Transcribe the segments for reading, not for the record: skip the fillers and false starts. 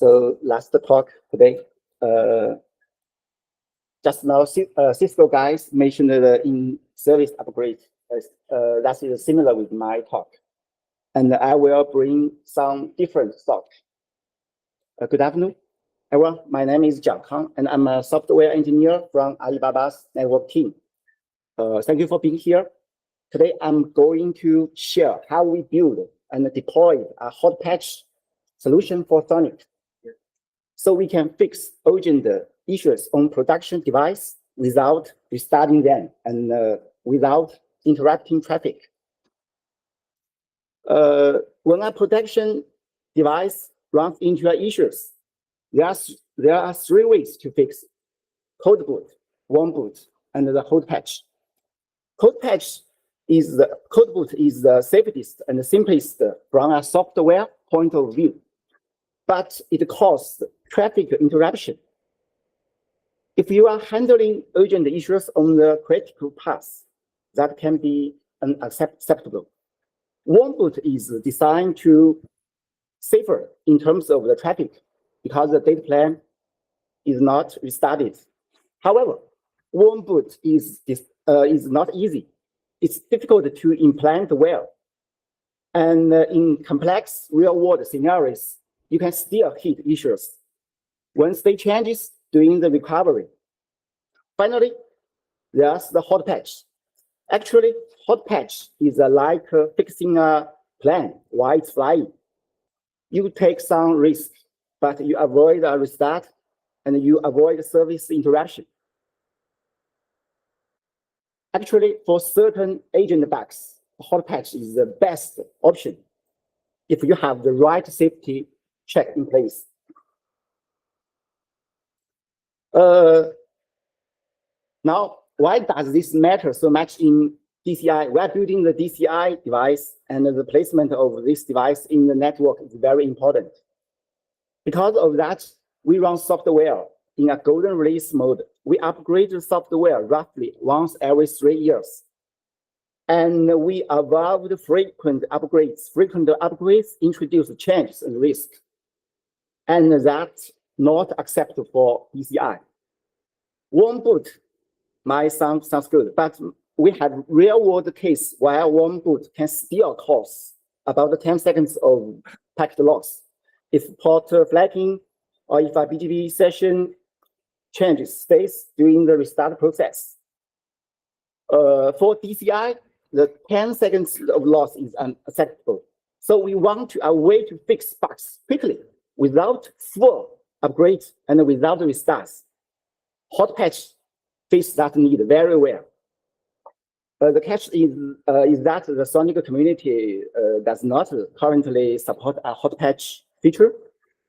So last talk today, just now Cisco guys mentioned the in-service upgrade. That is similar with my talk. And I will bring some different thought. Good afternoon, everyone. My name is Jiang, and I'm a software engineer from Alibaba's network team. Thank you for being here. Today, I'm going to share how we build and deploy a hot patch solution for SONiC, so we can fix urgent issues on production device without restarting them and without interrupting traffic. When a production device runs into issues, there are three ways to fix: cold boot, warm boot, and the hot patch. Cold boot is the safest and the simplest from a software point of view, but it causes traffic interruption. If you are handling urgent issues on the critical path, that can be unacceptable. Warm boot is designed to safer in terms of the traffic because the data plan is not restarted. However, warm boot is not easy. It's difficult to implement well. And in complex real-world scenarios, you can still hit issues when state changes during the recovery. Finally, there's the hot patch. Actually, hot patch is like fixing a plane while it's flying. You take some risk, but you avoid a restart and you avoid service interruption. Actually, for certain agent bugs, hot patch is the best option if you have the right safety check in place. Now, why does this matter so much in DCI? We are building the DCI device, and the placement of this device in the network is very important. Because of that, we run software in a golden release mode. We upgrade the software roughly once every 3 years. And we avoid frequent upgrades. Frequent upgrades introduce changes and risk. And that's not acceptable for DCI. Warm boot might sounds good, but we have real-world case where warm boot can still cause about 10 seconds of packet loss if port flagging or if a BGP session changes states during the restart process. For DCI, the 10 seconds of loss is unacceptable. So we want a way to fix bugs quickly without full upgrades and without restarts. Hot patch fits that need very well. The catch is that the SONiC community does not currently support a hot patch feature.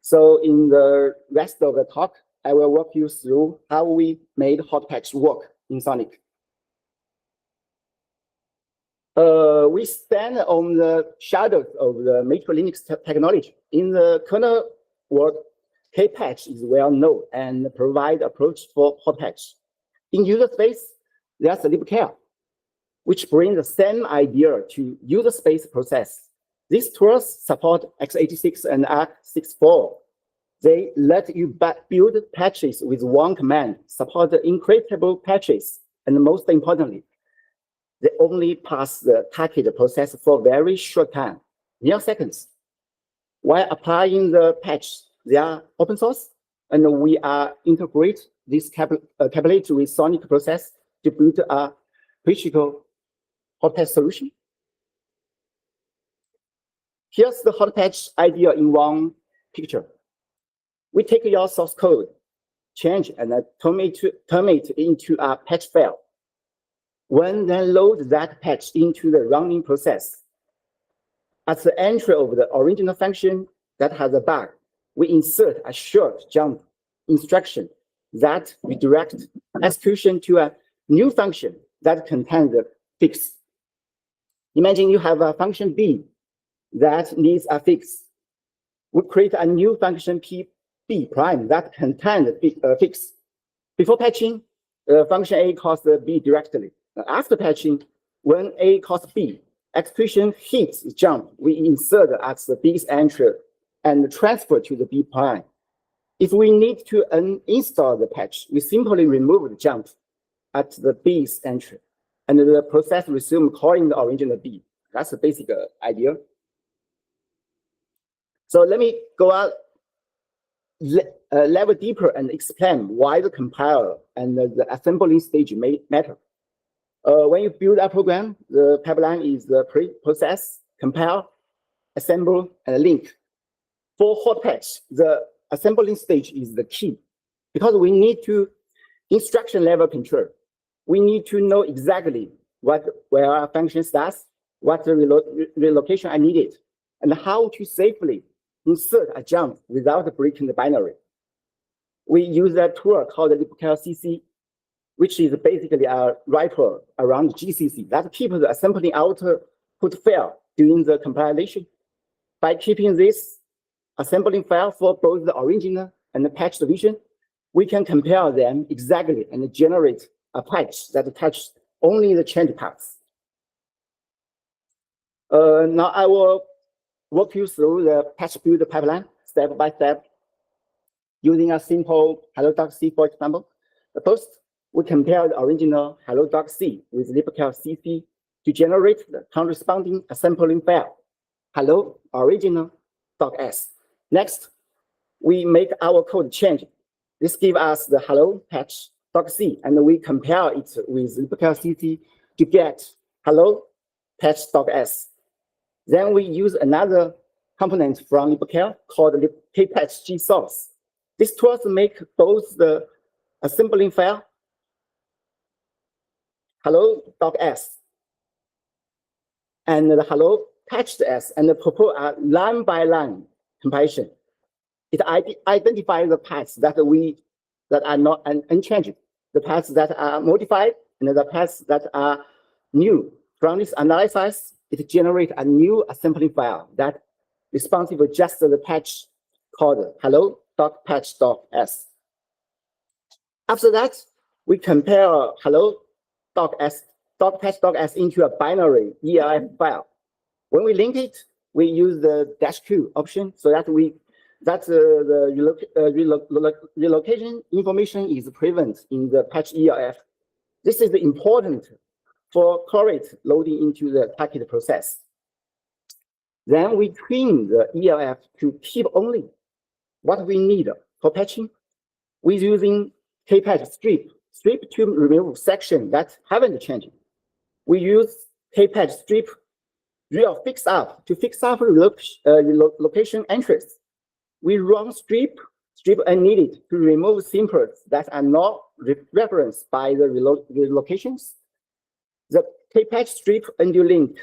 So in the rest of the talk, I will walk you through how we made hot patch work in SONiC. We stand on the shadows of the Metro Linux technology. In the kernel world, K-patch is well known and provide approach for hot patch. In user space, there's LibCare, which brings the same idea to user space process. These tools support x86 and x64. They let you build patches with one command, support the encryptable patches, and most importantly, they only pass the packet process for very short time, mere seconds. While applying the patch, they are open source, and we are integrate this capability with SONiC process to build a critical hot patch solution. Here's the hot patch idea in one picture. We take your source code, change and turn it into a patch file. When then load that patch into the running process. At the entry of the original function that has a bug, we insert a short jump instruction that redirects execution to a new function that contains the fix. Imagine you have a function B that needs a fix. We create a new function B prime that contains a fix. Before patching, function A calls B directly. After patching, when A calls B, execution hits jump. We insert at the B's entry and transfer to the B prime. If we need to uninstall the patch, we simply remove the jump at the B's entry, and the process resume calling the original B. That's the basic idea. So let me go out level deeper and explain why the compiler and the assembling stage may matter. When you build a program, the pipeline is the pre-process, compile, assemble, and link. For hot patch, the assembling stage is the key because we need to instruction level control. We need to know exactly where our function starts, what the relocation I needed, and how to safely insert a jump without breaking the binary. We use a tool called LibCare CC, which is basically a wrapper around GCC that keeps the assembling output file during the compilation. By keeping this assembling file for both the original and the patched version, we can compare them exactly and generate a patch that touches only the change paths. Now I will walk you through the patch build pipeline step by step using a simple hello.c, for example. First, we compare the original hello.c with LibCare CC to generate the corresponding assembling file, hello original.s. Next, we make our code change. This gives us the hello patch.c, and we compare it with LibCare CC to get hello patch.s. Then we use another component from LibCare called kpatch source. This tool make both the assembling file hello.s and the hello patched.s and propose a line by line comparison. It identifies the paths that are not unchanged, the paths that are modified, and the paths that are new. From this analysis, it generates a new assembling file that responsive just the patch called hello.patch.s. After that, we compare hello.patch.s into a binary ELF file. When we link it, we use the -q option so that the relocation information is present in the patch ELF. This is important for correct loading into the packet process. Then we trim the ELF to keep only what we need for patching. We're using kpatch strip to remove sections that haven't changed. We use kpatch strip real fix up to fix up location entries. We run strip unneeded to remove symbols that are not referenced by the relocations. The kpatch strip undo link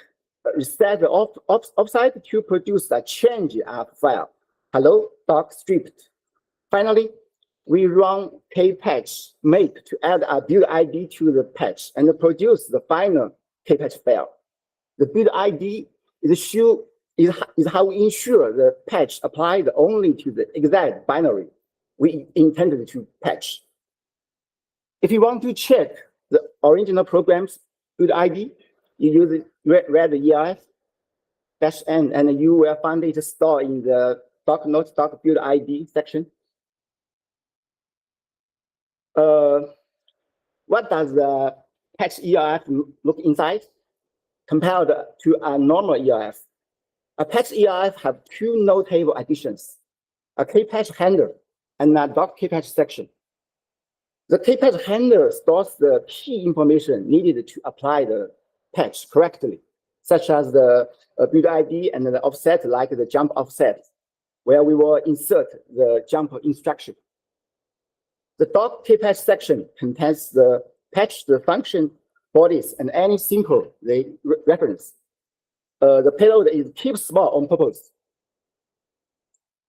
reset the offside to produce a change up file, hello.stripped. Finally, we run kpatch make to add a build ID to the patch and produce the final kpatch file. The build ID is how we ensure the patch applied only to the exact binary we intended to patch. If you want to check the original program's build ID, you use read ELF -n, and you will find it stored in the doc.build ID section. What does the patch ELF look inside compared to a normal ELF? A patch ELF have two notable additions, a kpatch handler and a doc.kpatch section. The kpatch handler stores the key information needed to apply the patch correctly, such as the build ID and the offset, like the jump offset, where we will insert the jump instruction. The doc.kpatch section contains the patch, the function bodies, and any symbol they reference. The payload is keep small on purpose.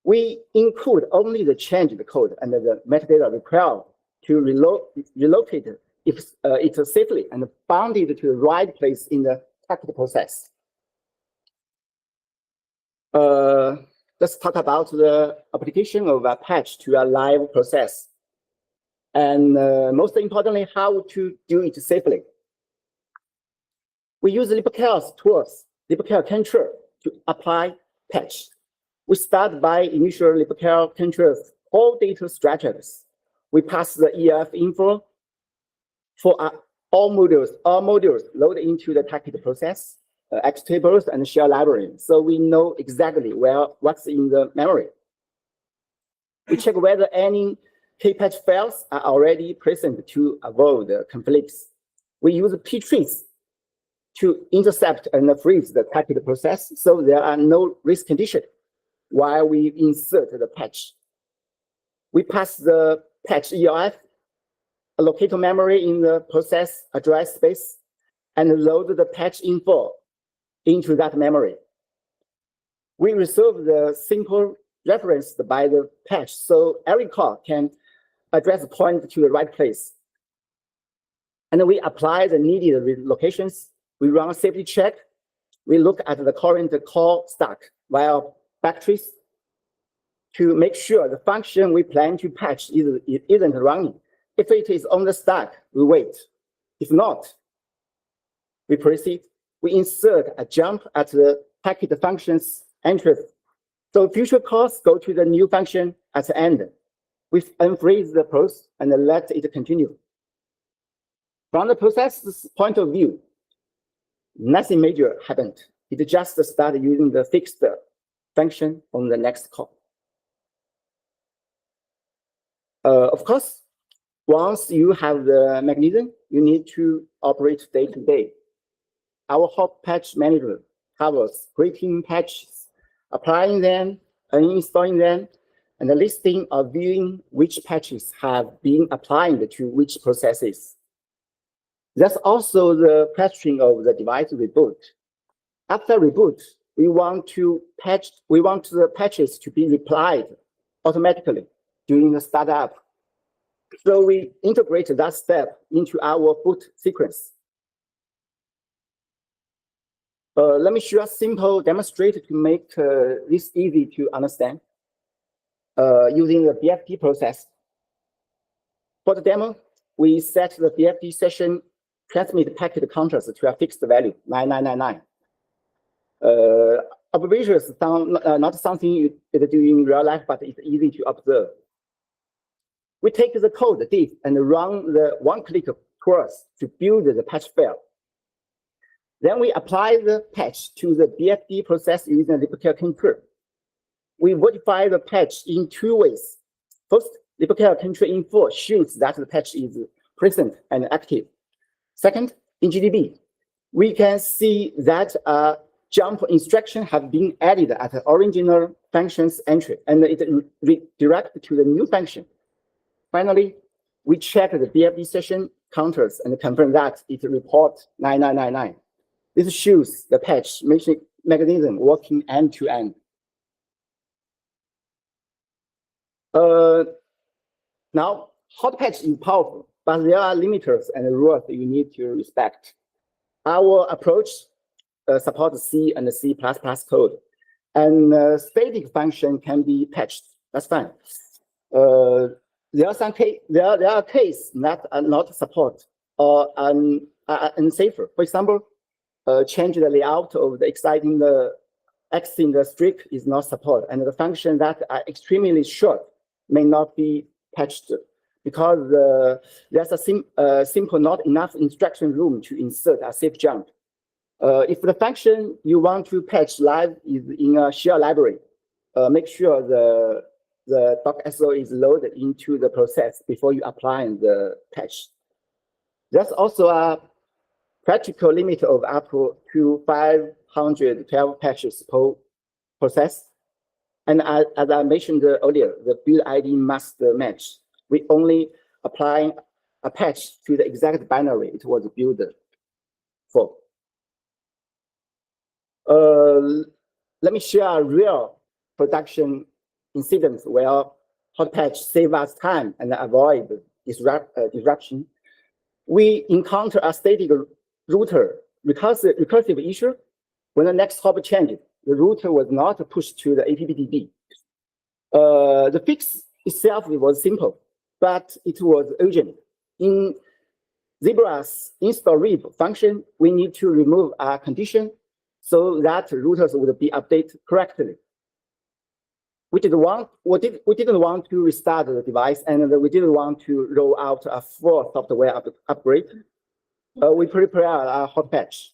We include only the changed code and the metadata required to relocate if it's safely and bound it to the right place in the packet process. Let's talk about the application of a patch to a live process. And most importantly, how to do it safely. We use LibCare's tools, LibCare control, to apply patch. We start by initial LibCare control all data structures. We pass the ELF info for all modules load into the packet process, X tables and shell library. So we know exactly what's in the memory. We check whether any K-patch files are already present to avoid conflicts. We use ptrace to intercept and freeze the packet process, so there are no risk conditions while we insert the patch. We pass the patch ELF, allocate memory in the process address space, and load the patch info into that memory. We reserve the simple reference by the patch, so every call can address point to the right place. And we apply the needed relocations. We run a safety check. We look at the current call stack while backtrace to make sure the function we plan to patch isn't running. If it is on the stack, we wait. If not, we proceed. We insert a jump at the packet function's entrance. So future calls go to the new function at the end. We unfreeze the process and let it continue. From the process's point of view, nothing major happened. It just started using the fixed function on the next call. Of course, once you have the mechanism, you need to operate day to day. Our hot patch manager covers creating patches, applying them, uninstalling them, and the listing or viewing which patches have been applied to which processes. That's also the patching of the device reboot. After reboot, we want the patches to be applied automatically during the startup. So we integrate that step into our boot sequence. Let me show a simple demonstration to make this easy to understand using the BFD process. For the demo, we set the BFD session transmit packet counters to a fixed value, 9999. Observations sound not something you do in real life, but it's easy to observe. We take the code diff and run the one-click course to build the patch file. Then we apply the patch to the BFD process using the LibCare control. We modify the patch in two ways. First, LibCare control info shows that the patch is present and active. Second, in GDB, we can see that a jump instruction have been added at the original function's entry, and it redirects to the new function. Finally, we check the BFD session counters and confirm that it reports 9999. This shows the patch mechanism working end to end. Now, hot patch is powerful, but there are limiters and rules you need to respect. Our approach supports C and C++ code, and static function can be patched. That's fine. There are cases that are not support or unsafer. For example, change the layout of the exciting the X in the string is not support, and the function that are extremely short may not be patched because there's a simple not enough instruction room to insert a safe jump. If the function you want to patch live is in a shell library, make sure the .so is loaded into the process before you apply the patch. There's also a practical limit of up to 512 patches per process. And as I mentioned earlier, the build ID must match. We only apply a patch to the exact binary it was built for. Let me share a real production incident where hot patch save us time and avoid disruption. We encounter a static router recursive issue. When the next hop changed, the router was not pushed to the APPDB. The fix itself was simple, but it was urgent. In Zebra's install read function, we need to remove a condition so that routers would be updated correctly. we didn't want to restart the device, and we didn't want to roll out a full software upgrade. We prepared a hot patch,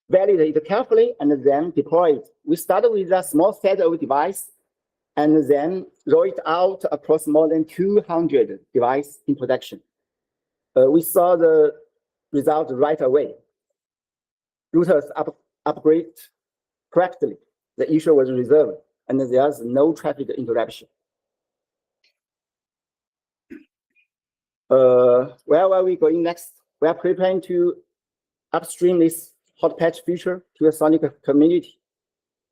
validate it carefully, and then deploy it. We started with a small set of devices, and then roll it out across more than 200 devices in production. We saw the result right away. Routers upgrade correctly. The issue was resolved, and there's no traffic interruption. Where are we going next? We are preparing to upstream this hot patch feature to the SONiC community.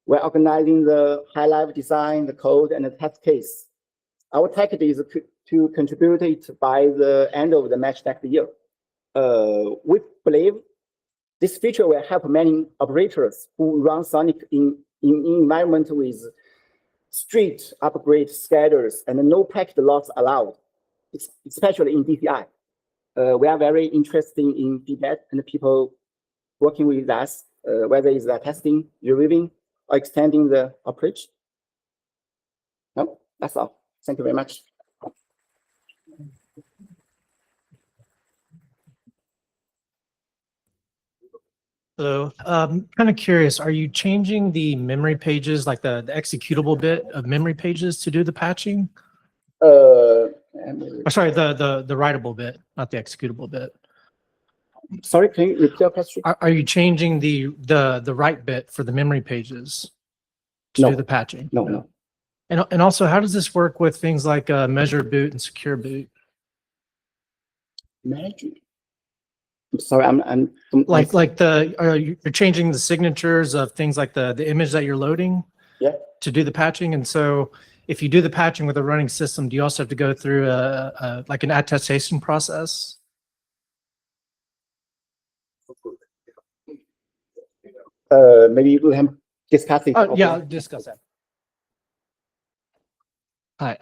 We're organizing the high-level design, the code, and the test case. Our target is to contribute it by the end of the March next year. We believe this feature will help many operators who run SONiC in environment with strict upgrade schedules and no packet loss allowed, especially in DCI. We are very interested in feedback and people working with us, whether it's testing, reviewing, or extending the approach. No, that's all. Thank you very much. Hello. Kind of curious, are you changing the memory pages, like the executable bit of memory pages to do the patching? Sorry, the writable bit, not the executable bit. Sorry, can you repeat your question? Are you changing the write bit for the memory pages to do the patching? No. And also, how does this work with things like measure boot and secure boot? Measure. Sorry, I'm you're changing the signatures of things like the image that you're loading, to do the patching. And so if you do the patching with a running system, do you also have to go through like an attestation process? Maybe you can discuss it. Yeah, I'll discuss that. Hi,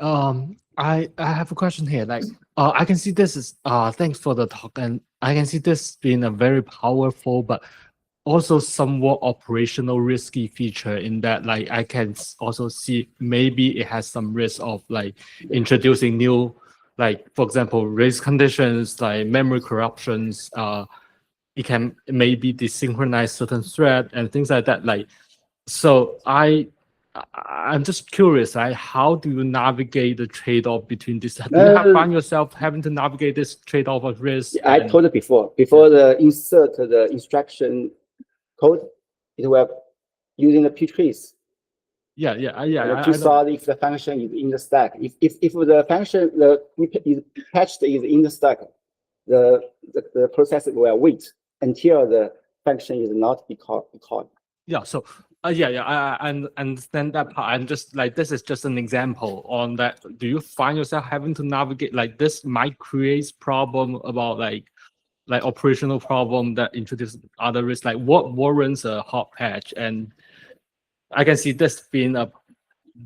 I have a question here. Like, I can see this is thanks for the talk, and I can see this being a very powerful but also somewhat operational risky feature in that, like, I can also see maybe it has some risk of like introducing new, like, for example, race conditions, like memory corruptions. It can maybe desynchronize certain thread and things like that. Like, so I'm just curious, like, how do you navigate the trade-off between this? Do you find yourself having to navigate this trade-off of risk? I told it before the insert the instruction code, it will using the P trees. Yeah. To solve if the function is in the stack. If the function is patched is in the stack, the processor will wait until the function is not be called. Yeah. So I understand that part. I'm just like, this is just an example on that. Do you find yourself having to navigate like this might create problem about like operational problem that introduce other risks? Like, what warrants a hot patch? And I can see this being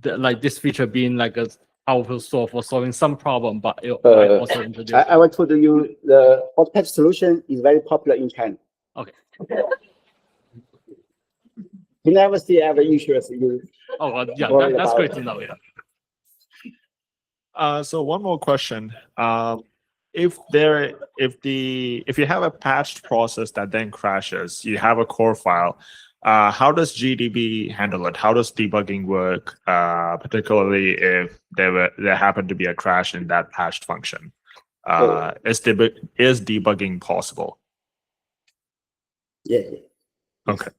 this feature being like a powerful solve for solving some problem, but it might also introduce. I want to tell you the hot patch solution is very popular in China. Okay. You never see every issues you. Oh, yeah, that's great to know. Yeah. So one more question. If you have a patched process that then crashes, you have a core file. How does GDB handle it? How does debugging work, particularly if there happened to be a crash in that patched function? Is debugging possible? Yeah. Okay.